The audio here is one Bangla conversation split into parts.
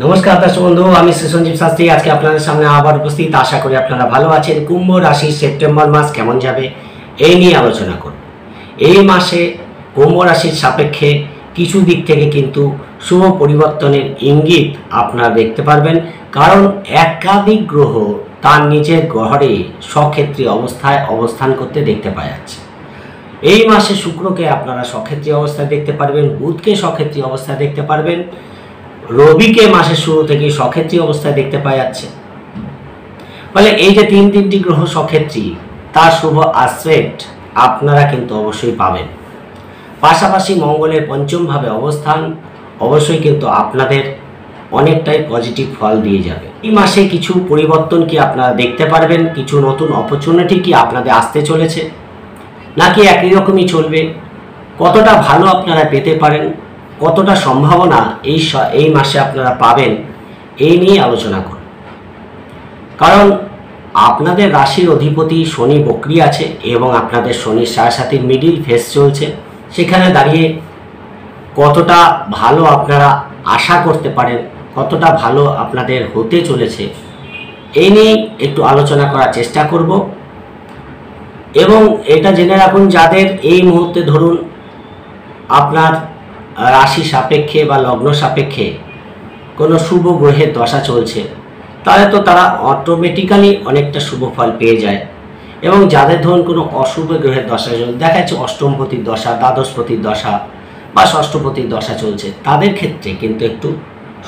নমস্কার দর্শক বন্ধু, আমি শ্রী সঞ্জীব শাস্ত্রী আজকে আপনাদের সামনে আবার উপস্থিত। আশা করি আপনারা ভালো আছেন। কুম্ভ রাশির সেপ্টেম্বর মাস কেমন যাবে এই নিয়ে আলোচনা করব। এই মাসে কুম্ভ রাশির সাপেক্ষে কিছু দিক থেকে কিন্তু শুভ পরিবর্তনের ইঙ্গিত আপনারা দেখতে পারবেন, কারণ একাধিক গ্রহ তার নিজের ঘরে স্বক্ষেত্রী অবস্থায় অবস্থান করতে দেখতে পাওয়া যাচ্ছে। এই মাসে শুক্রকে আপনারা স্বক্ষেত্রী অবস্থায় দেখতে পারবেন, বুধকে স্বক্ষেত্রী অবস্থায় দেখতে পারবেন, রবিকে মাসের শুরু থেকে স্বক্ষেত্রী অবস্থায় দেখতে পাওয়া যাচ্ছে। ফলে এই যে তিনটি গ্রহ স্বক্ষেত্রী, তার শুভ আসপেক্ট আপনারা কিন্তু অবশ্যই পাবেন। পাশাপাশি মঙ্গলের পঞ্চম ভাবে অবস্থান অবশ্যই কিন্তু আপনাদের অনেকটাই পজিটিভ ফল দিয়ে যাবে। এই মাসে কিছু পরিবর্তন কি আপনারা দেখতে পারবেন, কিছু নতুন অপরচুনিটি কি আপনাদের আসতে চলেছে, নাকি একই রকমই চলবে, কতটা ভালো আপনারা পেতে পারেন, কতটা সম্ভাবনা এই মাসে আপনারা পাবেন, এই নিয়ে আলোচনা করুন। কারণ আপনাদের রাশির অধিপতি শনি বক্রী আছে এবং আপনাদের শনির সাথে মিডিল ফেজ চলছে। সেখানে দাঁড়িয়ে কতটা ভালো আপনারা আশা করতে পারেন, কতটা ভালো আপনাদের হতে চলেছে, এই নিয়ে একটু আলোচনা করার চেষ্টা করব। এবং এটা জেনে রাখুন, যাদের এই মুহূর্তে ধরুন আপনার রাশি সাপেক্ষে বা লগ্ন সাপেক্ষে কোনো শুভ গ্রহের দশা চলছে, তাহলে তো তারা অটোমেটিক্যালি অনেকটা শুভ ফল পেয়ে যায়। এবং যাদের ধরুন কোনো অশুভ গ্রহের দশা চলছে, দেখা যাচ্ছে অষ্টমপতির দশা, দ্বাদশপতির দশা বা ষষ্ঠপতির দশা চলছে, তাদের ক্ষেত্রে কিন্তু একটু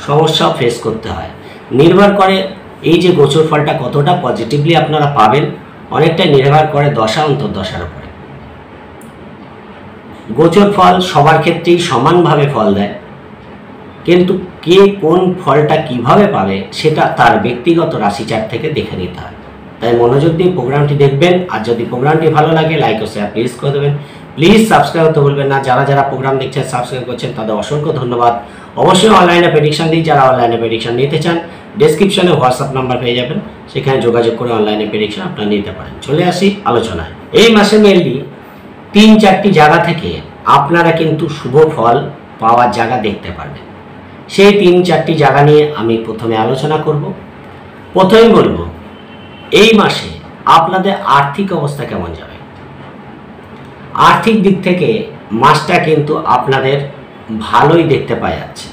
সমস্যা ফেস করতে হয়। নির্ভর করে এই যে গোচর ফলটা কতটা পজিটিভলি আপনারা পাবেন, অনেকটাই নির্ভর করে দশা অন্তর্দশার উপরে। গোচর ফল সবার ক্ষেত্রেই সমানভাবে ফল দেয়, কিন্তু কে কোন ফলটা কিভাবে পাবে সেটা তার ব্যক্তিগত রাশিচার্ট থেকে দেখে নিতে হয়। তাই মনোযোগ দিয়ে প্রোগ্রামটি দেখবেন। আর যদি প্রোগ্রামটি ভালো লাগে লাইক ও শেয়ার প্লিজ করে দেবেন। প্লিজ সাবস্ক্রাইব করতে বলবেন না। যারা প্রোগ্রাম দেখছেন, সাবস্ক্রাইব করছেন, তাদের অসংখ্য ধন্যবাদ। অবশ্যই অনলাইনে প্রেডিকশন দিই। যারা অনলাইনে প্রেডিকশন নিতে চান, ডেসক্রিপশনে হোয়াটসঅ্যাপ নাম্বার পেয়ে যাবেন, সেখানে যোগাযোগ করে অনলাইনে প্রেডিকশন আপনারা নিতে পারেন। চলে আসি আলোচনায়। এই মাসে মেনলি 3-4টি জায়গা থেকে আপনারা কিন্তু শুভ ফল পাওয়ার জায়গা দেখতে পারবেন। সেই 3-4টি জায়গা নিয়ে আমি প্রথমে আলোচনা করব। প্রথমেই বলবো, এই মাসে আপনাদের আর্থিক অবস্থা কেমন যাবে। আর্থিক দিক থেকে মাসটা কিন্তু আপনাদের ভালোই দেখতে পাওয়া যাচ্ছে।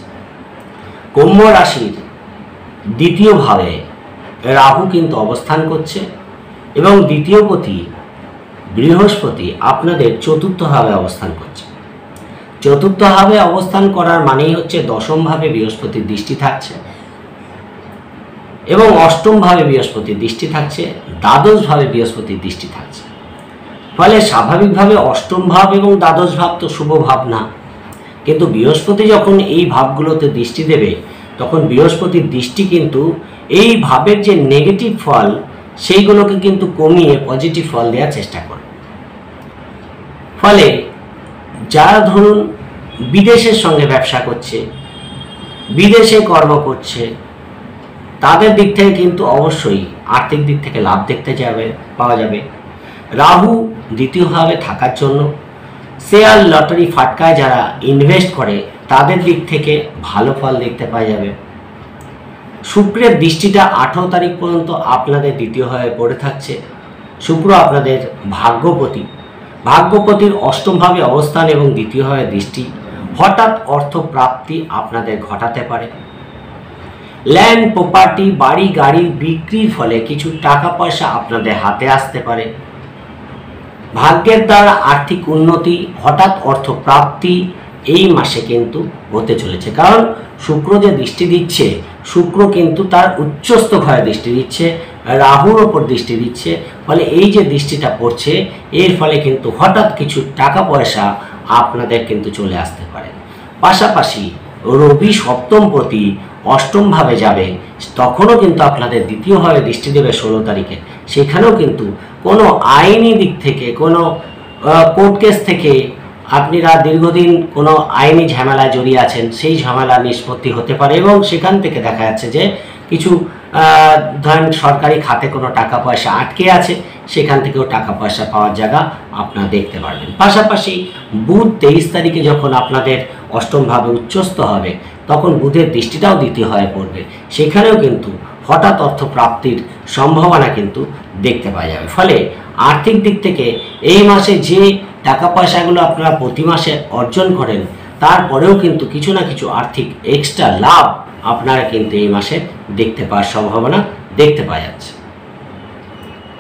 কুম্ভ রাশির দ্বিতীয় ভাবে রাহু কিন্তু অবস্থান করছে এবং দ্বিতীয় পতি বৃহস্পতি আপনাদের চতুর্থ ভাবে অবস্থান করছে। চতুর্থ ভাবে অবস্থান করার মানেই হচ্ছে দশম ভাবে বৃহস্পতির দৃষ্টি থাকছে এবং অষ্টম ভাবে বৃহস্পতির দৃষ্টি থাকছে, দ্বাদশ ভাবে বৃহস্পতির দৃষ্টি থাকছে। ফলে স্বাভাবিকভাবে অষ্টম ভাব এবং দ্বাদশ ভাব তো শুভ ভাব না, কিন্তু বৃহস্পতি যখন এই ভাবগুলোতে দৃষ্টি দেবে, তখন বৃহস্পতির দৃষ্টি কিন্তু এই ভাবের যে নেগেটিভ ফল সেইগুলোকে কিন্তু কমিয়ে পজিটিভ ফল দেওয়ার চেষ্টা করে। ফলে যারা ধরুন বিদেশের সঙ্গে ব্যবসা করছে, বিদেশে কর্ম করছে, তাদের দিক থেকে কিন্তু অবশ্যই আর্থিক দিক থেকে লাভ দেখতে পাওয়া যাবে। রাহু দ্বিতীয়ভাবে থাকার জন্য শেয়ার লটারি ফাটকায় যারা ইনভেস্ট করে, তাদের দিক থেকে ভালো ফল দেখতে পাওয়া যাবে। শুক্রের দৃষ্টিটা 18 তারিখ পর্যন্ত আপনাদের দ্বিতীয়ভাবে পড়ে থাকছে। শুক্র আপনাদের ভাগ্যপতির অষ্টমভাবে অবস্থান এবং দ্বিতীয়ভাবে দৃষ্টি হঠাৎ অর্থ প্রাপ্তি আপনাদের ঘটাতে পারে। ল্যান্ড প্রপার্টি, বাড়ি গাড়ি বিক্রির ফলে কিছু টাকা পয়সা আপনাদের হাতে আসতে পারে। ভাগ্যের দ্বারা আর্থিক উন্নতি, হঠাৎ অর্থ প্রাপ্তি এই মাসে কিন্তু হতে চলেছে। কারণ শুক্র যে দৃষ্টি দিচ্ছে, শুক্র কিন্তু তার উচ্চস্থ ঘরে দৃষ্টি দিচ্ছে, রাহুর ওপর দৃষ্টি দিচ্ছে। ফলে এই যে দৃষ্টিটা পড়ছে, এর ফলে কিন্তু হঠাৎ কিছু টাকা পয়সা আপনাদের কিন্তু চলে আসতে পারে। পাশাপাশি রবি সপ্তম প্রতি অষ্টম ভাবে যাবে, তখনও কিন্তু আপনাদের দ্বিতীয়ভাবে দৃষ্টি দেবে 16 তারিখে। সেখানেও কিন্তু কোনো আইনি দিক থেকে, কোনো কোর্ট কেস থেকে আপনারা দীর্ঘদিন কোনো আইনি ঝামেলায় জড়িয়ে আছেন, সেই ঝামেলা নিষ্পত্তি হতে পারে এবং সেখান থেকে দেখা যাচ্ছে যে কিছু ধরেন সরকারি খাতে কোনো টাকা পয়সা আটকে আছে, সেখান থেকেও টাকা পয়সা পাওয়ার জায়গা আপনারা দেখতে পারবেন। পাশাপাশি বুধ 23 তারিখে যখন আপনাদের অষ্টম ভাবে উচ্চস্থ হবে, তখন বুধের দৃষ্টিটাও দ্বিতীয় হয়ে পড়বে, সেখানেও কিন্তু হঠাৎ অর্থ প্রাপ্তির সম্ভাবনা কিন্তু দেখতে পাওয়া যাবে। ফলে আর্থিক দিক থেকে এই মাসে যে টাকা পয়সাগুলো আপনারা প্রতি মাসে অর্জন করেন, তারপরেও কিন্তু কিছু না কিছু আর্থিক এক্সট্রা লাভ আপনারা কিন্তু এই মাসে দেখতে পাওয়ার সম্ভাবনা দেখতে পাওয়া যাচ্ছে।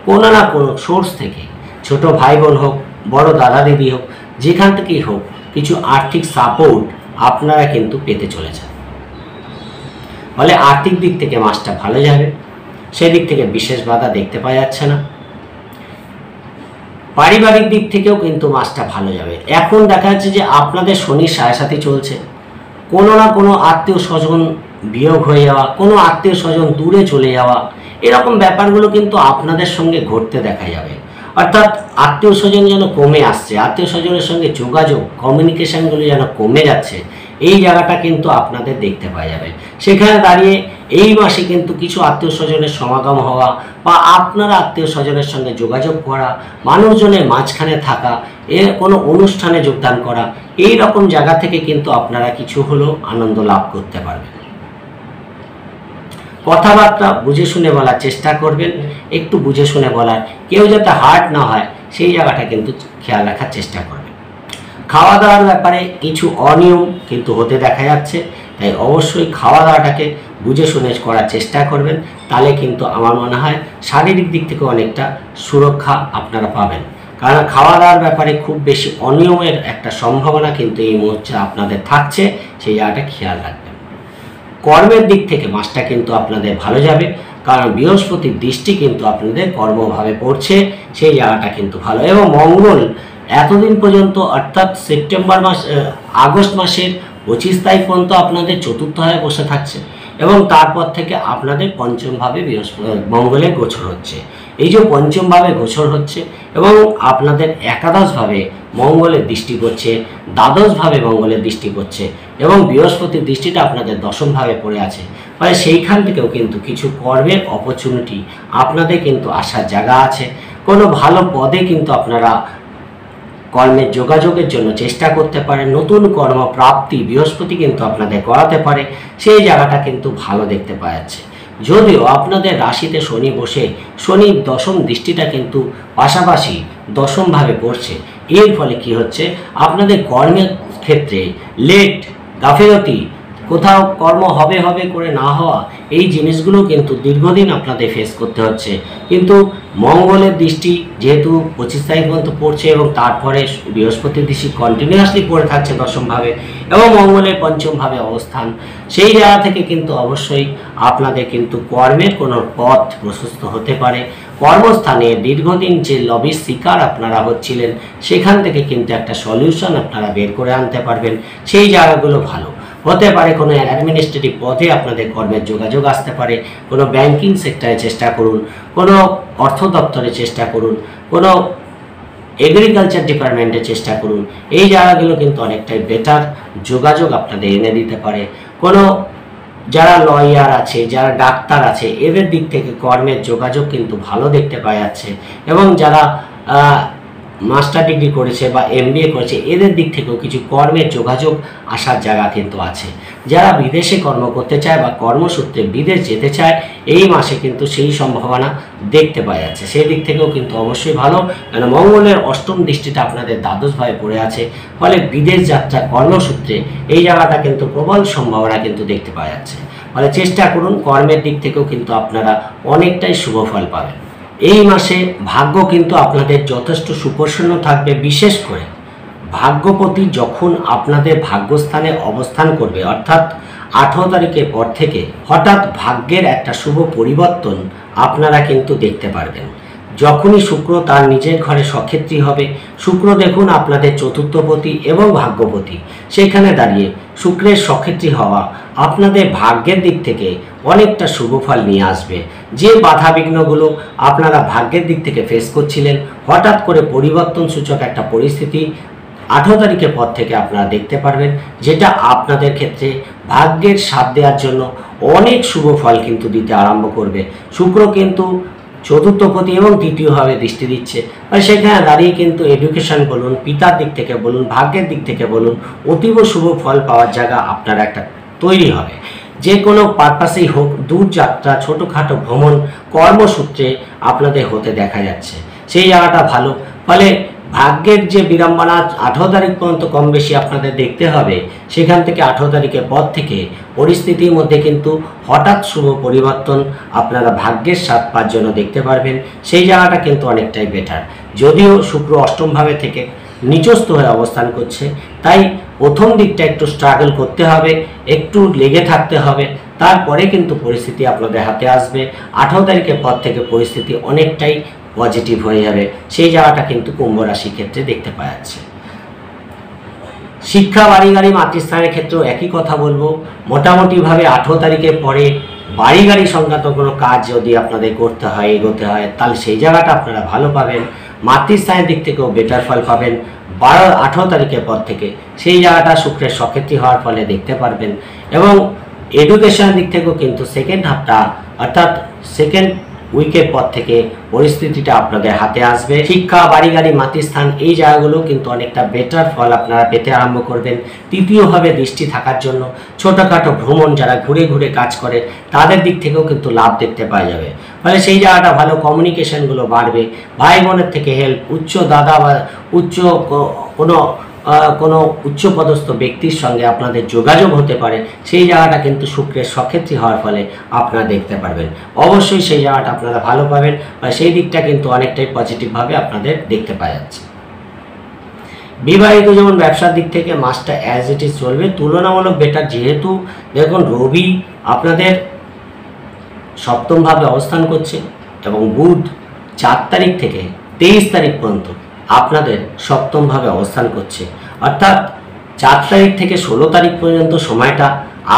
কোনো না কোনো সোর্স থেকে, ছোট ভাই বোন হোক, বড় দাদা দিদি হোক, যেখান থেকেই হোক, কিছু আর্থিক সাপোর্ট আপনারা কিন্তু পেতে চলেছেন। ফলে আর্থিক দিক থেকে মাসটা ভালো যাবে, সেদিক থেকে বিশেষ বাধা দেখতে পাওয়া যাচ্ছে না। পারিবারিক দিক থেকেও কিন্তু মাসটা ভালো যাবে। এখন দেখা যাচ্ছে যে আপনাদের শনির সাড়ে চলছে, কোনো না কোনো আত্মীয় স্বজন বিয়োগ হয়ে যাওয়া, কোনো আত্মীয় স্বজন দূরে চলে যাওয়া, এরকম ব্যাপারগুলো কিন্তু আপনাদের সঙ্গে ঘটতে দেখা যাবে। অর্থাৎ আত্মীয় স্বজন যেন কমে আসছে, আত্মীয় স্বজনের সঙ্গে যোগাযোগ, কমিউনিকেশনগুলো যেন কমে যাচ্ছে, এই জায়গাটা কিন্তু আপনাদের দেখতে পাওয়া যাবে। সেখানে দাঁড়িয়ে এই মাসে কিন্তু কিছু আত্মীয় স্বজনের সমাগম হওয়া বা আপনারা আত্মীয় স্বজনের সঙ্গে যোগাযোগ করা, মানুষজনের মাঝখানে থাকা, এর কোনো অনুষ্ঠানে যোগদান করা, এই রকম জায়গা থেকে কিন্তু আপনারা কিছু হলেও আনন্দ লাভ করতে পারবেন। কথাবার্তা বুঝে শুনে বলার চেষ্টা করবেন, একটু বুঝে শুনে বলার, কেউ যাতে হার্ট না হয় সেই জায়গাটা কিন্তু খেয়াল রাখার চেষ্টা করবেন। খাওয়া দাওয়ার ব্যাপারে কিছু অনিয়ম কিন্তু হতে দেখা যাচ্ছে, তাই অবশ্যই খাওয়া দাওয়াটাকে বুঝে শুনে করার চেষ্টা করবেন। তাহলে কিন্তু আমার মনে হয় শারীরিক দিক থেকে অনেকটা সুরক্ষা আপনারা পাবেন। কারণ খাওয়া দাওয়ার ব্যাপারে খুব বেশি অনিয়মের একটা সম্ভাবনা কিন্তু এই মুহূর্তে আপনাদের থাকছে, সেই জায়গাটা খেয়াল রাখবেন। কর্মের দিক থেকে মাসটা কিন্তু আপনাদের ভালো যাবে, কারণ বৃহস্পতির দৃষ্টি কিন্তু আপনাদের কর্মভাবে পড়ছে, সেই জায়গাটা কিন্তু ভালো। এবং মঙ্গল এতদিন পর্যন্ত, অর্থাৎ আগস্ট মাসের 25 তারিখ পর্যন্ত আপনাদের চতুর্থ ভাবে বসে থাকছে, এবং তারপর থেকে আপনাদের পঞ্চমভাবে মঙ্গলের গোচর হচ্ছে। এই যে পঞ্চমভাবে গোচর হচ্ছে এবং আপনাদের একাদশভাবে মঙ্গলের দৃষ্টি পড়ছে, দ্বাদশভাবে মঙ্গলের দৃষ্টি পড়ছে, এবং বৃহস্পতির দৃষ্টিটা আপনাদের দশমভাবে পড়ে আছে। ফলে সেইখান থেকেও কিন্তু কিছু কর্মের অপরচুনিটি আপনাদের কিন্তু আসার জায়গা আছে। কোনো ভালো পদে কিন্তু আপনারা কর্মের যোগাযোগের জন্য চেষ্টা করতে পারেন। নতুন কর্মপ্রাপ্তি বৃহস্পতি কিন্তু আপনাদের করাতে পারে, সেই জায়গাটা কিন্তু ভালো দেখতে পাওয়া যাচ্ছে। যদিও আপনাদের রাশিতে শনি বসে শনির দশম দৃষ্টিটা কিন্তু পাশাপাশি দশমভাবে পড়ছে, এর ফলে কি হচ্ছে, আপনাদের কর্মের ক্ষেত্রে লেট, গাফিলতি, কোথাও কর্ম হবে হবে করে না হওয়া, এই জিনিসগুলো কিন্তু দীর্ঘদিন আপনাদের ফেস করতে হচ্ছে। কিন্তু মঙ্গলের দৃষ্টি যেহেতু 25 তারিখ পর্যন্ত পড়ছে এবং তারপরে বৃহস্পতির দৃষ্টি কন্টিনিউয়াসলি পড়ে থাকছে দশমভাবে, এবং মঙ্গলের পঞ্চমভাবে অবস্থান, সেই জায়গা থেকে কিন্তু অবশ্যই আপনাদের কিন্তু কর্মের কোনো পথ প্রশস্ত হতে পারে। কর্মস্থানে দীর্ঘদিন যে লবির শিকার আপনারা হচ্ছিলেন, সেখান থেকে কিন্তু একটা সলিউশন আপনারা বের করে আনতে পারবেন, সেই জায়গাগুলো ভালো হতে পারে। কোনো অ্যাডমিনিস্ট্রেটিভ পদে আপনাদের কর্মের যোগাযোগ আসতে পারে, কোনো ব্যাংকিং সেক্টরে চেষ্টা করুন, কোনো অর্থ দপ্তরে চেষ্টা করুন, কোনো এগ্রিকালচার ডিপার্টমেন্টে চেষ্টা করুন, এই জায়গাগুলো কিন্তু অনেকটাই বেটার যোগাযোগ আপনাদের এনে দিতে পারে। কোনো যারা লয়ার আছে, যারা ডাক্তার আছে, এদের দিক থেকে কর্মের যোগাযোগ কিন্তু ভালো দেখতে পাওয়া যাচ্ছে, এবং যারা মাস্টার ডিগ্রি করেছে বা MBA করেছে, এদের দিক থেকেও কিছু কর্মের যোগাযোগ আসার জায়গা কিন্তু আছে। যারা বিদেশে কর্ম করতে চায় বা কর্মসূত্রে বিদেশ যেতে চায়, এই মাসে কিন্তু সেই সম্ভাবনা দেখতে পাওয়া যাচ্ছে। সেই দিক থেকেও কিন্তু অবশ্যই ভালো, কারণ মঙ্গলের অষ্টম দৃষ্টিটা আপনাদের দ্বাদশভাবে পড়ে আছে। ফলে বিদেশ যাত্রা কর্মসূত্রে এই জায়গাটা কিন্তু প্রবল সম্ভাবনা কিন্তু দেখতে পাওয়া যাচ্ছে। ফলে চেষ্টা করুন, কর্মের দিক থেকেও কিন্তু আপনারা অনেকটাই শুভ ফল পাবেন। এই মাসে ভাগ্য কিন্তু আপনাদের যথেষ্ট সুপ্রসন্ন থাকবে। বিশেষ করে ভাগ্যপতি যখন আপনাদের ভাগ্যস্থানে অবস্থান করবে, অর্থাৎ 18 তারিখের পর থেকে হঠাৎ ভাগ্যের একটা শুভ পরিবর্তন আপনারা কিন্তু দেখতে পারবেন। যখনই শুক্র তার নিজের ঘরে সক্ষেত্রী হবে, শুক্র দেখুন আপনাদের চতুর্থপতি এবং ভাগ্যপতি, সেখানে দাঁড়িয়ে শুক্রের সক্ষেত্রী হওয়া আপনাদের ভাগ্যের দিক থেকে অনেকটা শুভ ফল নিয়ে আসবে। যে বাধা বিঘ্নগুলো আপনারা ভাগ্যের দিক থেকে ফেস করছিলেন, হঠাৎ করে পরিবর্তন সূচক একটা পরিস্থিতি 18 তারিখের পর থেকে আপনারা দেখতে পারবেন, যেটা আপনাদের ক্ষেত্রে ভাগ্যের সাথ দেওয়ার জন্য অনেক শুভ ফল কিন্তু দিতে আরম্ভ করবে। শুক্র কিন্তু চতুর্থপতি এবং তৃতীয়ভাবে দৃষ্টি দিচ্ছে, আর সেখানে দাঁড়িয়ে কিন্তু এডুকেশন বলুন, পিতার দিক থেকে বলুন, ভাগ্যের দিক থেকে বলুন, অতীব শুভ ফল পাওয়ার জায়গা আপনারা একটা তৈরি হবে। যে কোনো পারপাসেই হোক, দূর যাত্রা, ছোটোখাটো ভ্রমণ, কর্মসূত্রে আপনাদের হতে দেখা যাচ্ছে, সেই জায়গাটা ভালো। ফলে ভাগ্যের যে বিড়ম্বনা 18 তারিখ পর্যন্ত কম বেশি আপনাদের দেখতে হবে, সেখান থেকে 18 তারিখের পর থেকে পরিস্থিতির মধ্যে কিন্তু হঠাৎ শুভ পরিবর্তন আপনারা ভাগ্যের সাথ পাওয়ার জন্য দেখতে পারবেন। সেই জায়গাটা কিন্তু অনেকটাই বেটার। যদিও শুক্র অষ্টমভাবে থেকে নিচস্থ হয়ে অবস্থান করছে, তাই প্রথম দিকটা একটু স্ট্রাগল করতে হবে, একটু লেগে থাকতে হবে, তারপরে কিন্তু পরিস্থিতি আপনাদের হাতে আসবে। 18 তারিখের পর থেকে পরিস্থিতি অনেকটাই পজিটিভ হয়ে যাবে, সেই জায়গাটা কিন্তু কুম্ভ রাশির ক্ষেত্রে দেখতে পাওয়া যাচ্ছে। শিক্ষা, বাড়ি গাড়ি, মাতৃস্থানের ক্ষেত্রেও একই কথা বলবো। মোটামুটিভাবে 18 তারিখের পরে বাড়ি গাড়ি সংক্রান্ত কোনো কাজ যদি আপনাদের করতে হয়, এগোতে হয়, তাহলে সেই জায়গাটা আপনারা ভালো পাবেন। মাতৃস্থানের দিক থেকেও বেটার ফল পাবেন 18 তারিখের পর থেকে। সেই জায়গাটা শুক্রের সক্ষেত্রী হওয়ার ফলে দেখতে পারবেন। এবং এডুকেশনের দিক থেকেও কিন্তু সেকেন্ড হাফটা, অর্থাৎ সেকেন্ড উইকের পর থেকে পরিস্থিতিটা আপনাদের হাতে আসবে। শিক্ষা, বাড়ি গাড়ি, মাতৃস্থান, এই জায়গাগুলো কিন্তু অনেকটা বেটার ফল আপনারা পেতে আরম্ভ করবেন। তৃতীয়ভাবে দৃষ্টি থাকার জন্য ছোটোখাটো ভ্রমণ, যারা ঘুরে ঘুরে কাজ করে, তাদের দিক থেকেও কিন্তু লাভ দেখতে পাওয়া যাবে। ফলে সেই জায়গাটা ভালো, কমিউনিকেশনগুলো বাড়বে। ভাই বোনের থেকে হেল্প, উচ্চ দাদা বা উচ্চ কোনো উচ্চপদস্থ ব্যক্তির সঙ্গে আপনাদের যোগাযোগ হতে পারে, সেই জায়গাটা কিন্তু শুক্রের সক্ষেত্রী হওয়ার ফলে আপনারা দেখতে পারবেন। অবশ্যই সেই জায়গাটা আপনারা ভালো পাবেন, বা সেই দিকটা কিন্তু অনেকটাই পজিটিভভাবে আপনাদের দেখতে পাওয়া যাচ্ছে। বিবাহিত যেমন ব্যবসার দিক থেকে মাসটা অ্যাজ ইট ইজ চলবে, তুলনামূলক বেটার। যেহেতু দেখুন রবি আপনাদের সপ্তমভাবে অবস্থান করছে এবং বুধ 4 তারিখ থেকে 23 তারিখ পর্যন্ত আপনাদের সপ্তমভাবে অবস্থান করছে, অর্থাৎ 4 তারিখ থেকে 16 তারিখ পর্যন্ত সময়টা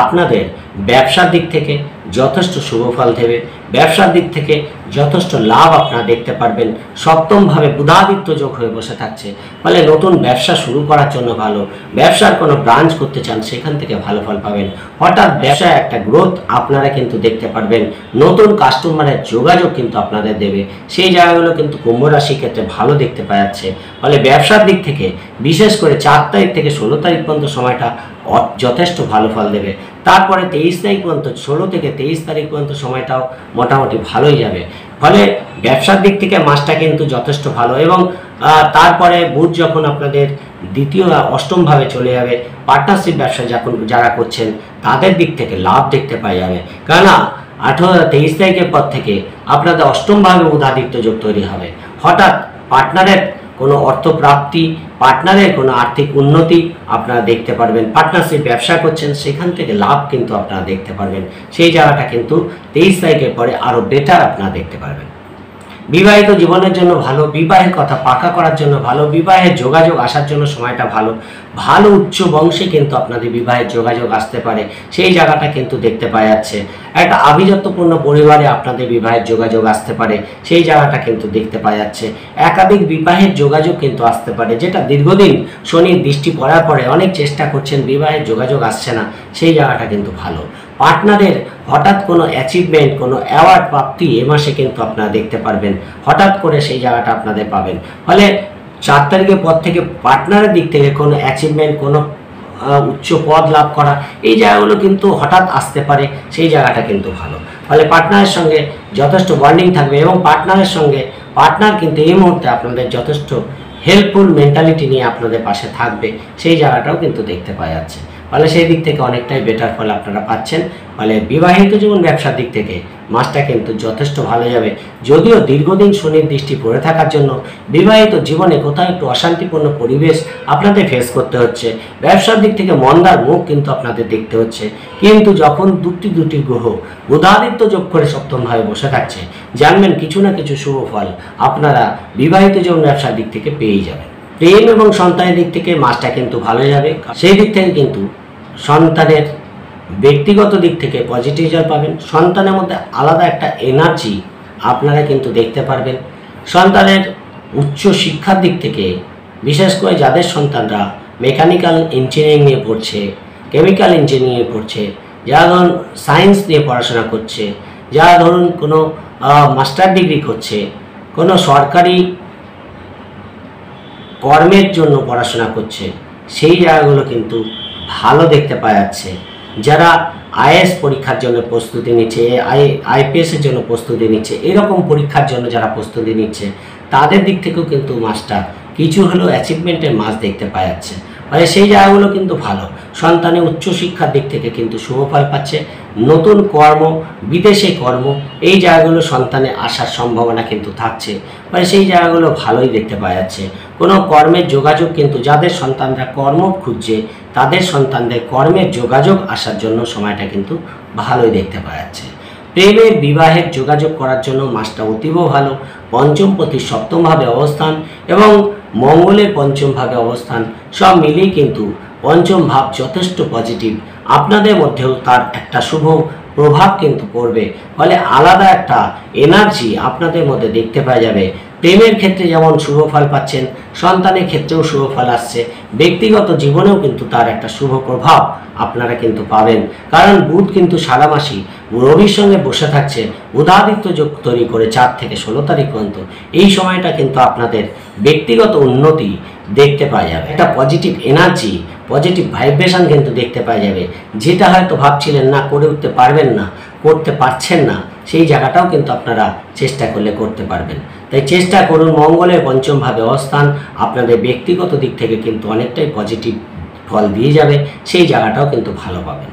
আপনাদের ব্যবসার দিক থেকে যথেষ্ট শুভ ফল দেবে। ব্যবসার দিক থেকে যথেষ্ট লাভ আপনারা দেখতে পারবেন। সপ্তমভাবে বুধাদিত্য যোগ হয়ে বসে থাকছে, ফলে নতুন ব্যবসা শুরু করার জন্য ভালো। ব্যবসার কোনো ব্রাঞ্চ করতে চান, সেখান থেকে ভালো ফল পাবেন। হঠাৎ ব্যবসায় একটা গ্রোথ আপনারা কিন্তু দেখতে পারবেন। নতুন কাস্টমারের যোগাযোগ কিন্তু আপনাদের দেবে, সেই জায়গাগুলো কিন্তু কুম্ভ রাশির ক্ষেত্রে ভালো দেখতে পাওয়া যাচ্ছে। ফলে ব্যবসার দিক থেকে বিশেষ করে 4 তারিখ থেকে 16 তারিখ পর্যন্ত সময়টা যথেষ্ট ভালো ফল দেবে। তারপরে 23 তারিখ পর্যন্ত, 16 থেকে 23 তারিখ পর্যন্ত সময়টাও মোটামুটি ভালোই যাবে। ফলে ব্যবসার দিক থেকে মাসটা কিন্তু যথেষ্ট ভালো। এবং তারপরে বুধ যখন আপনাদের দ্বিতীয় অষ্টমভাবে চলে যাবে, পার্টনারশিপ ব্যবসা যখন যারা করছেন তাদের দিক থেকে লাভ দেখতে পাওয়া যাবে। কেননা 23 তারিখের পর থেকে আপনাদের অষ্টমভাবে বুধাদিত্য যোগ তৈরি হবে। হঠাৎ পার্টনারের কোনো অর্থপ্রাপ্তি, পার্টনারের কোনো আর্থিক উন্নতি আপনারা দেখতে পারবেন। পার্টনারশিপ ব্যবসা করছেন, সেখান থেকে লাভ কিন্তু আপনারা দেখতে পারবেন। সেই জায়গাটা কিন্তু 23 তারিখের পরে আরও বেটার আপনারা দেখতে পারবেন। বিবাহিত জীবনের জন্য ভালো, বিবাহের কথা পাকা করার জন্য ভালো, বিবাহের যোগাযোগ আসার জন্য সময়টা ভালো। ভালো উচ্চ বংশে কিন্তু আপনাদের বিবাহের যোগাযোগ আসতে পারে, সেই জায়গাটা কিন্তু দেখতে পাওয়া যাচ্ছে। একটা আভিজাত্যপূর্ণ পরিবারে আপনাদের বিবাহের যোগাযোগ আসতে পারে, সেই জায়গাটা কিন্তু দেখতে পাওয়া যাচ্ছে। একাধিক বিবাহের যোগাযোগ কিন্তু আসতে পারে, যেটা দীর্ঘদিন শনির দৃষ্টি পড়ার পরে অনেক চেষ্টা করছেন, বিবাহের যোগাযোগ আসছে না, সেই জায়গাটা কিন্তু ভালো। পার্টনারের হঠাৎ কোনো অ্যাচিভমেন্ট, কোনো অ্যাওয়ার্ড প্রাপ্তি এ মাসে কিন্তু আপনারা দেখতে পারবেন। হঠাৎ করে সেই জায়গাটা আপনাদের পাবেন। ফলে 4 তারিখের পর থেকে পার্টনারের দিক থেকে কোনো অ্যাচিভমেন্ট, কোনো উচ্চ পদ লাভ করা, এই জায়গাগুলো কিন্তু হঠাৎ আসতে পারে, সেই জায়গাটা কিন্তু ভালো। ফলে পার্টনারের সঙ্গে যথেষ্ট বন্ডিং থাকবে, এবং পার্টনার কিন্তু এই মুহূর্তে আপনাদের যথেষ্ট হেল্পফুল মেন্টালিটি নিয়ে আপনাদের পাশে থাকবে, সেই জায়গাটাও কিন্তু দেখতে পাওয়া যাচ্ছে। ফলে সেই দিক থেকে অনেকটাই বেটার ফল আপনারা পাচ্ছেন। ফলে বিবাহিত জীবন, ব্যবসার দিক থেকে মাসটা কিন্তু যথেষ্ট ভালো যাবে। যদিও দীর্ঘদিন শনির দৃষ্টি পড়ে থাকার জন্য বিবাহিত জীবনে কোথাও একটু অশান্তিপূর্ণ পরিবেশ আপনাদের ফেস করতে হচ্ছে, ব্যবসার দিক থেকে মন্দার মুখ কিন্তু আপনাদের দেখতে হচ্ছে। কিন্তু যখন দুটি গ্রহ বুধাদিত্য যোগ করে সপ্তমভাবে বসে থাকছে, জানবেন কিছু না কিছু শুভ ফল আপনারা বিবাহিত জীবন, ব্যবসার দিক থেকে পেয়েই যাবেন। প্রেম এবং সন্তানের দিক থেকে মাসটা কিন্তু ভালো যাবে। সেই দিক থেকে কিন্তু সন্তানের ব্যক্তিগত দিক থেকে পজিটিভ রেজাল্ট পাবেন। সন্তানের মধ্যে আলাদা একটা এনার্জি আপনারা কিন্তু দেখতে পারবেন। সন্তানের উচ্চ শিক্ষার দিক থেকে, বিশেষ করে যাদের সন্তানরা মেকানিক্যাল ইঞ্জিনিয়ারিং নিয়ে পড়ছে, কেমিক্যাল ইঞ্জিনিয়ারিং পড়ছে, যারা ধরুন সায়েন্স নিয়ে পড়াশোনা করছে, যারা ধরুন কোনো মাস্টার ডিগ্রি করছে, কোনো সরকারি কর্মের জন্য পড়াশোনা করছে, সেই জায়গাগুলো কিন্তু ভালো দেখতে পাওয়া যাচ্ছে। যারা আইএএস পরীক্ষার জন্য প্রস্তুতি নিচ্ছে, আইপিএসের জন্য প্রস্তুতি নিচ্ছে, এরকম পরীক্ষার জন্য যারা প্রস্তুতি নিচ্ছে তাদের দিক থেকেও কিন্তু মাসটা কিছু হলেও অ্যাচিভমেন্টের মাস দেখতে পাওয়া যাচ্ছে। মানে সেই জায়গাগুলো কিন্তু ভালো। সন্তানের উচ্চশিক্ষার দিক থেকে কিন্তু শুভফল পাচ্ছে। নতুন কর্ম, বিদেশে কর্ম, এই জায়গাগুলো সন্তানের আসার সম্ভাবনা কিন্তু থাকছে। মানে সেই জায়গাগুলো ভালোই দেখতে পাওয়া যাচ্ছে। কোনো কর্মের যোগাযোগ কিন্তু যাদের সন্তানরা কর্ম খুঁজছে তাদের সন্তানদের কর্মের যোগাযোগ আসার জন্য সময়টা কিন্তু ভালোই দেখতে পাওয়া যাচ্ছে। প্রেমের বিবাহের যোগাযোগ করার জন্য মাসটা অতীব ভালো। পঞ্চম পতি সপ্তম ভাবে অবস্থান এবং মঙ্গলের পঞ্চম ভাবে অবস্থান সব মিলিয়ে কিন্তু পঞ্চম ভাব যথেষ্ট পজিটিভ। আপনাদের মধ্যেও তার একটা শুভ প্রভাব কিন্তু পড়বে, ফলে আলাদা একটা এনার্জি আপনাদের মধ্যে দেখতে পাওয়া যাবে। প্রেমের ক্ষেত্রে যেমন শুভ ফল পাচ্ছেন, সন্তানের ক্ষেত্রেও শুভ ফল আসছে, ব্যক্তিগত জীবনেও কিন্তু তার একটা শুভ প্রভাব আপনারা কিন্তু পাবেন। কারণ বুধ কিন্তু সারা মাসই রবির সঙ্গে বসে থাকছে, বুধাদিত্য যোগ তৈরি করে 4 থেকে 16 তারিখ পর্যন্ত। এই সময়টা কিন্তু আপনাদের ব্যক্তিগত উন্নতি দেখতে পাওয়া যাবে, একটা পজিটিভ এনার্জি, পজিটিভ ভাইব্রেশন কিন্তু দেখতে পাওয়া যাবে। যেটা হয়তো ভাবছিলেন না করে উঠতে পারবেন না, করতে পারছেন না, সেই জায়গাটাও কিন্তু আপনারা চেষ্টা করলে করতে পারবেন। তাই চেষ্টা করুন। মঙ্গলের পঞ্চম ভাবে অবস্থান আপনাদের ব্যক্তিগত দিক থেকে কিন্তু অনেকটাই পজিটিভ ফল দিয়ে যাবে, সেই জায়গাটাও কিন্তু ভালো পাবেন।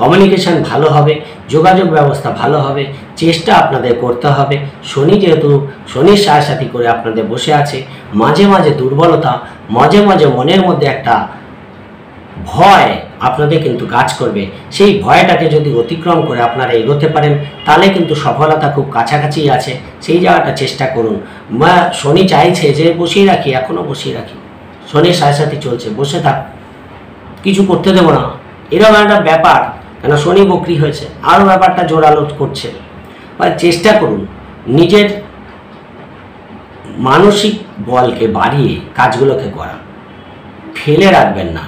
কমিউনিকেশন ভালো হবে, যোগাযোগ ব্যবস্থা ভালো হবে, চেষ্টা আপনাদের করতে হবে। শনি যেহেতু শনির সাথী করে আপনাদের বসে আছে, মাঝে মাঝে দুর্বলতা, মাঝে মাঝে মনের মধ্যে একটা ভয় আপনাদের কিন্তু কাজ করবে। সেই ভয়টাকে যদি অতিক্রম করে আপনারা এগোতে পারেন তাহলে কিন্তু সফলতা খুব কাছাকাছি আছে। সেই জায়গাটা চেষ্টা করুন। শনি চাইছে যে বসিয়ে রাখি, এখনও বসিয়ে রাখি, শনির সাথে চলছে, বসে থাক, কিছু করতে দেবো না, এরকম একটা ব্যাপার। কেন শনি বকরি হয়েছে, আরও ব্যাপারটা জোরালো করছে। চেষ্টা করুন নিজের মানসিক বলকে বাড়িয়ে কাজগুলোকে করা, ফেলে রাখবেন না,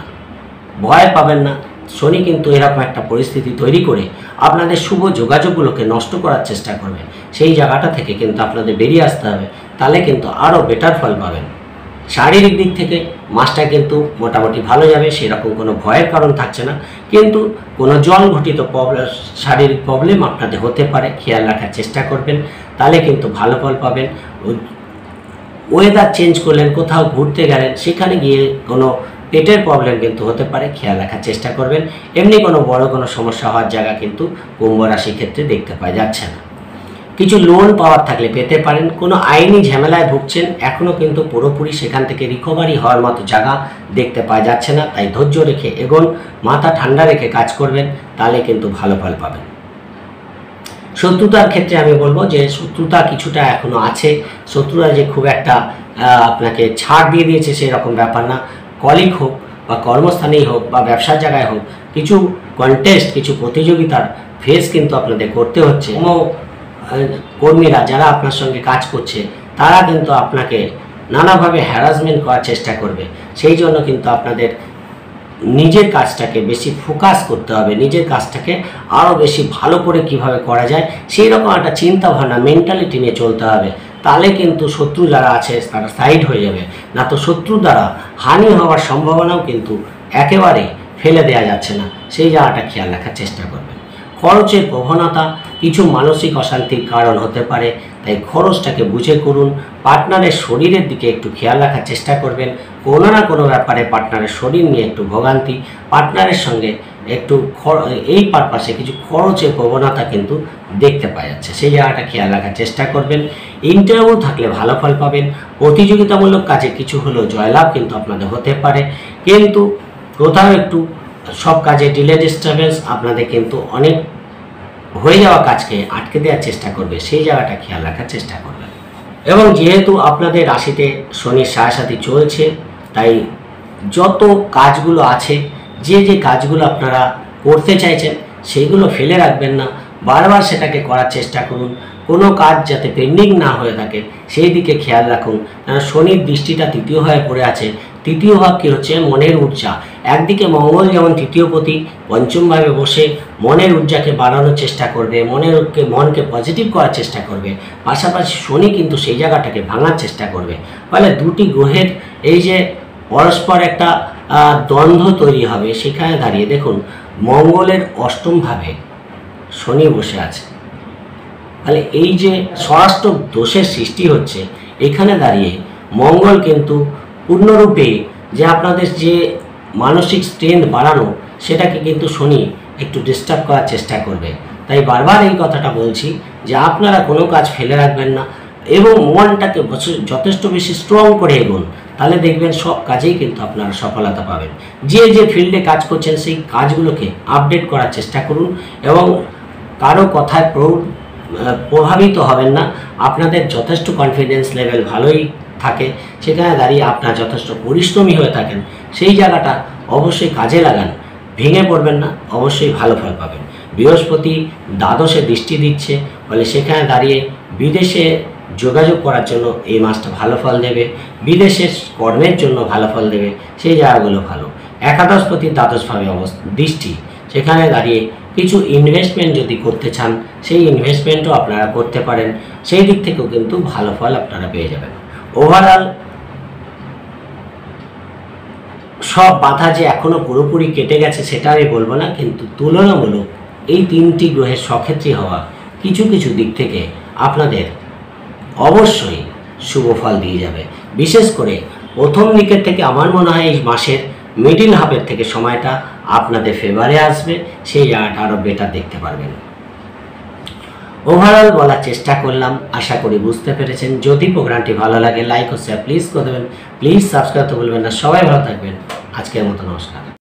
ভয় পাবেন না। শনি কিন্তু এরকম একটা পরিস্থিতি তৈরি করে আপনাদের শুভ যোগাযোগগুলোকে নষ্ট করার চেষ্টা করবে। সেই জায়গাটা থেকে কিন্তু আপনাদের বেরিয়ে আসতে হবে, তাহলে কিন্তু আরও বেটার ফল পাবেন। শারীরিক দিক থেকে মাসটা কিন্তু মোটামুটি ভালো যাবে, সেরকম কোনো ভয়ের কারণ থাকছে না। কিন্তু কোনো জল ঘটিত শারীরিক প্রবলেম আপনাদের হতে পারে, খেয়াল রাখার চেষ্টা করবেন, তাহলে কিন্তু ভালো ফল পাবেন। ওয়েদার চেঞ্জ করলেন, কোথাও ঘুরতে গেলেন, সেখানে গিয়ে কোনো পেটের প্রবলেম কিন্তু হতে পারে, খেয়াল রাখার চেষ্টা করবেন। এমনি কোনো বড় কোনো সমস্যা হওয়ার জায়গা কিন্তু কুম্ভ রাশির ক্ষেত্রে দেখতে পাওয়া যাচ্ছে না। কিছু লোন পাওয়ার থাকলে পেতে পারেন। কোনো আইনি ঝামেলায় ভুগছেন, এখনও কিন্তু পুরোপুরি সেখান থেকে রিকভারি হওয়ার মতো জায়গা দেখতে পাওয়া যাচ্ছে না। তাই ধৈর্য রেখে এগোন, মাথা ঠান্ডা রেখে কাজ করবেন, তাহলে কিন্তু ভালো ফল পাবেন। শত্রুতার ক্ষেত্রে আমি বলবো যে শত্রুতা কিছুটা এখনও আছে। শত্রুরা যে খুব একটা আপনাকে ছাড় দিয়ে দিয়েছে সেরকম ব্যাপার না। কলিগ হোক বা কর্মস্থানেই হোক বা ব্যবসার জায়গায় হোক, কিছু কন্টেস্ট, কিছু প্রতিযোগিতার ফেস কিন্তু আপনাদের করতে হচ্ছে। কর্মীরা যারা আপনার সঙ্গে কাজ করছে তারা কিন্তু আপনাকে নানাভাবে হ্যারাসমেন্ট করার চেষ্টা করবে। সেই জন্য কিন্তু আপনাদের নিজের কাজটাকে বেশি ফোকাস করতে হবে, নিজের কাজটাকে আরও বেশি ভালো করে কিভাবে করা যায় সেই রকম একটা চিন্তা ভাবনা, মেন্টালিটি নিয়ে চলতে হবে। তাহলে কিন্তু শত্রু যারা আছে তারা সাইড হয়ে যাবে, না তো শত্রু দ্বারা হানি হওয়ার সম্ভাবনাও কিন্তু একেবারে ফেলে দেওয়া যাচ্ছে না। সেই জায়গাটা খেয়াল রাখার চেষ্টা করবেন। খরচের প্রবণতা কিছু মানসিক অশান্তির কারণ হতে পারে, তাই খরচটাকে বুঝে করুন। পার্টনারের শরীরের দিকে একটু খেয়াল রাখার চেষ্টা করবেন। কোনো না কোনো ব্যাপারে পার্টনারের শরীর নিয়ে একটু ভোগান্তি, পার্টনারের সঙ্গে একটু এই পারপাসে কিছু খরচের প্রবণতা কিন্তু দেখতে পাওয়া যাচ্ছে, সেই জায়গাটা খেয়াল রাখার চেষ্টা করবেন। ইন্টারভিউ থাকলে ভালো ফল পাবেন। প্রতিযোগিতামূলক কাজে কিছু হলেও জয়লাভ কিন্তু আপনাদের হতে পারে, কিন্তু কোথাও একটু সব কাজে ডিলে ডিস্টারবেন্স আপনাদের কিন্তু অনেক হয়ে যাওয়া কাজকে আটকে দেওয়ার চেষ্টা করবে, সেই জায়গাটা খেয়াল রাখার চেষ্টা করবেন। এবং যেহেতু আপনাদের রাশিতে শনির সাথে চলছে, তাই যত কাজগুলো আছে, যে যে কাজগুলো আপনারা করতে চাইছেন সেইগুলো ফেলে রাখবেন না, বারবার সেটাকে করার চেষ্টা করুন। কোনো কাজ যাতে পেন্ডিং না হয়ে থাকে সেই দিকে খেয়াল রাখুন। কারণ শনির দৃষ্টিটা তৃতীয় ভাবে পড়ে আছে। তৃতীয় ভাব কী হচ্ছে? মনের ঊর্জা। একদিকে মঙ্গল যেমন তৃতীয়পতি পঞ্চমভাবে বসে মনের ঊর্জাকে বাড়ানোর চেষ্টা করবে, মনকে পজিটিভ করার চেষ্টা করবে, পাশাপাশি শনি কিন্তু সেই জায়গাটাকে ভাঙার চেষ্টা করবে। ফলে দুটি গ্রহের এই যে পরস্পর একটা দ্বন্দ্ব তৈরি হবে, সেখানে দাঁড়িয়ে দেখুন মঙ্গলের অষ্টম ভাবে শনি বসে আছে। তাহলে এই যে ষষ্ঠ দোষের সৃষ্টি হচ্ছে, এখানে দাঁড়িয়ে মঙ্গল কিন্তু পূর্ণরূপে যে আপনাদের যে মানসিক স্ট্রেংথ বাড়ানো, সেটাকে কিন্তু শনি একটু ডিস্টার্ব করার চেষ্টা করবে। তাই বারবার এই কথাটা বলছি যে আপনারা কোনো কাজ ফেলে রাখবেন না এবং মনটাকে যথেষ্ট বেশি স্ট্রং করে এগোন, তাহলে দেখবেন সব কাজেই কিন্তু আপনারা সফলতা পাবেন। যে যে ফিল্ডে কাজ করছেন সেই কাজগুলোকে আপডেট করার চেষ্টা করুন এবং কারো কথায় প্রভাবিত হবেন না। আপনাদের যথেষ্ট কনফিডেন্স লেভেল ভালোই থাকে, সেখানে দাঁড়িয়ে আপনার যথেষ্ট পরিশ্রমী হয়ে থাকেন, সেই জায়গাটা অবশ্যই কাজে লাগান, ভেঙে পড়বেন না, অবশ্যই ভালো ফল পাবেন। বৃহস্পতি দ্বাদশে দৃষ্টি দিচ্ছে, ফলে সেখানে দাঁড়িয়ে বিদেশে যোগাযোগ করার জন্য এই মাসটা ভালো ফল দেবে, বিদেশের কর্মের জন্য ভালো ফল দেবে, সেই জায়গাগুলো ভালো। একাদশপতি দ্বাদশভাবে দৃষ্টি, সেখানে দাঁড়িয়ে কিছু ইনভেস্টমেন্ট যদি করতে চান সেই ইনভেস্টমেন্টও আপনারা করতে পারেন, সেই দিক থেকেও কিন্তু ভালো ফল আপনারা পেয়ে যাবেন। ওভারঅল সব বাধা যে এখনো পুরোপুরি কেটে গেছে সেটা আমি বলবো না, কিন্তু তুলনামূলক এই তিনটি গ্রহের সক্ষেত্রী হওয়া কিছু কিছু দিক থেকে আপনাদের অবশ্যই শুভ ফল দিয়ে যাবে। বিশেষ করে প্রথম দিকের থেকে আমার মনে হয় এই মাসের মিডিল হাফের থেকে সময়টা আপনাদের ফেভারে আসবে, সেই জায়গাটা আরও বেটার দেখতে পারবেন। ওভারঅল বলার চেষ্টা করলাম, আশা করি বুঝতে পেরেছেন। যদি প্রোগ্রামটি ভালো লাগে লাইক ও শেয়ার প্লিজ করে দেবেন, প্লিজ সাবস্ক্রাইব তো বলবেন না। সবাই ভালো থাকবেন, আজকের মতো নমস্কার।